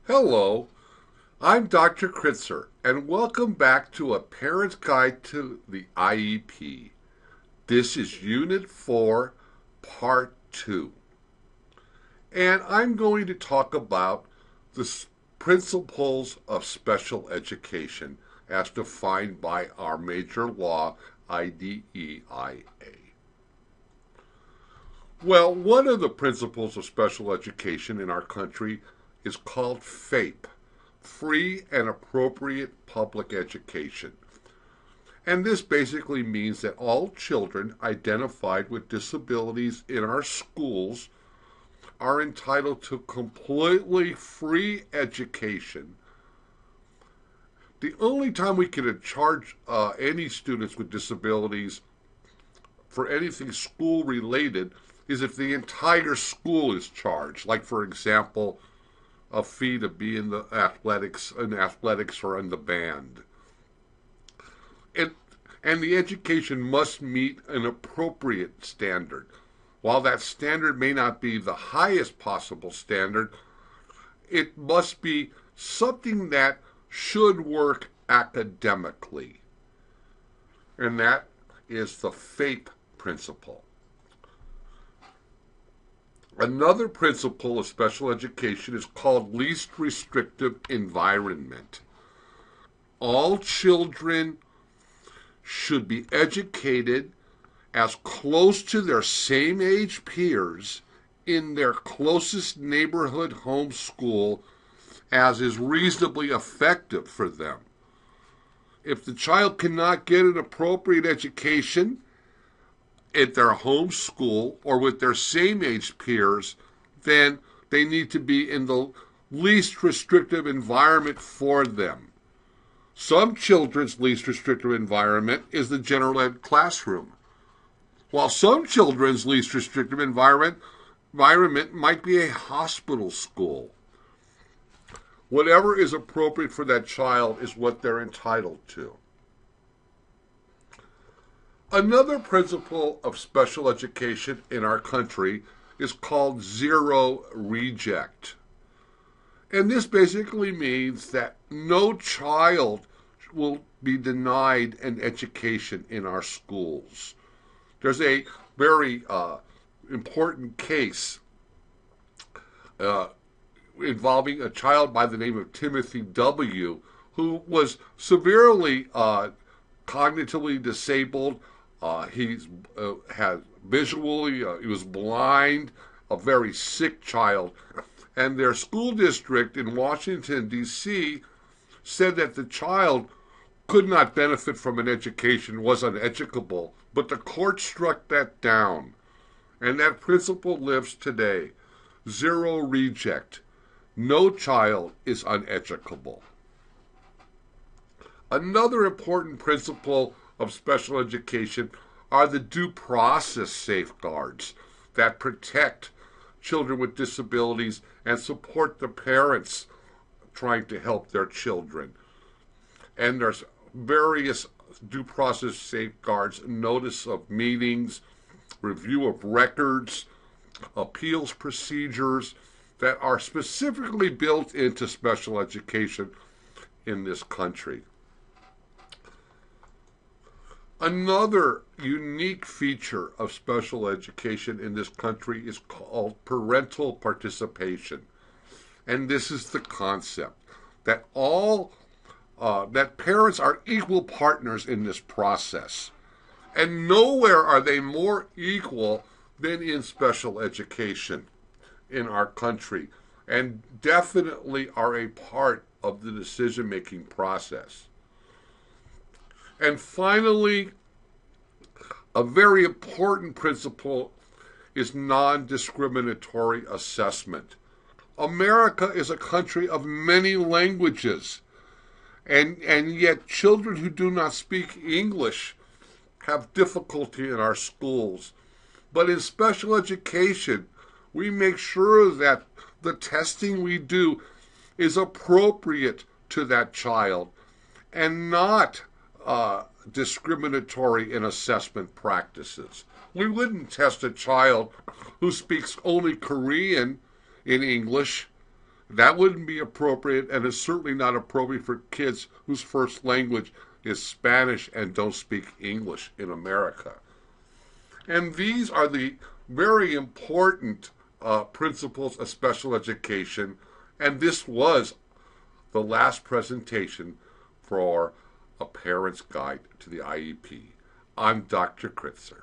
Hello, I'm Dr. Kritzer, and welcome back to A Parent's Guide to the IEP. This is Unit 4, Part 2. And I'm going to talk about the principles of special education as defined by our major law, IDEIA. Well, one of the principles of special education in our country is called FAPE, Free and Appropriate Public Education. And this basically means that all children identified with disabilities in our schools are entitled to completely free education. The only time we can charge any students with disabilities for anything school related is if the entire school is charged. Like, for example, a fee to be in the athletics or in the band. And the education must meet an appropriate standard. While that standard may not be the highest possible standard, it must be something that should work academically. And that is the FAPE principle. Another principle of special education is called least restrictive environment. All children should be educated as close to their same age peers in their closest neighborhood home school as is reasonably effective for them. If the child cannot get an appropriate education at their home school or with their same age peers, then they need to be in the least restrictive environment for them. Some children's least restrictive environment is the general ed classroom, while some children's least restrictive environment might be a hospital school. Whatever is appropriate for that child is what they're entitled to. Another principle of special education in our country is called zero reject. And this basically means that no child will be denied an education in our schools. There's a very important case involving a child by the name of Timothy W., who was severely cognitively disabled. He had visually, he was blind, a very sick child. And their school district in Washington, D.C. said that the child could not benefit from an education, was uneducable. But the court struck that down. And that principle lives today. Zero reject. No child is uneducable. Another important principle of special education are the due process safeguards that protect children with disabilities and support the parents trying to help their children. And there's various due process safeguards: notice of meetings, review of records, appeals procedures that are specifically built into special education in this country. Another unique feature of special education in this country is called parental participation. And this is the concept that that parents are equal partners in this process. And nowhere are they more equal than in special education in our country, and definitely are a part of the decision-making process. And finally, a very important principle is non-discriminatory assessment. America is a country of many languages, and yet children who do not speak English have difficulty in our schools. But in special education, we make sure that the testing we do is appropriate to that child and not discriminatory in assessment practices. We wouldn't test a child who speaks only Korean in English That wouldn't be appropriate, and is certainly not appropriate for kids whose first language is Spanish and don't speak English in America. And these are the very important principles of special education, and this was the last presentation for A Parent's Guide to the IEP. I'm Dr. Kritzer.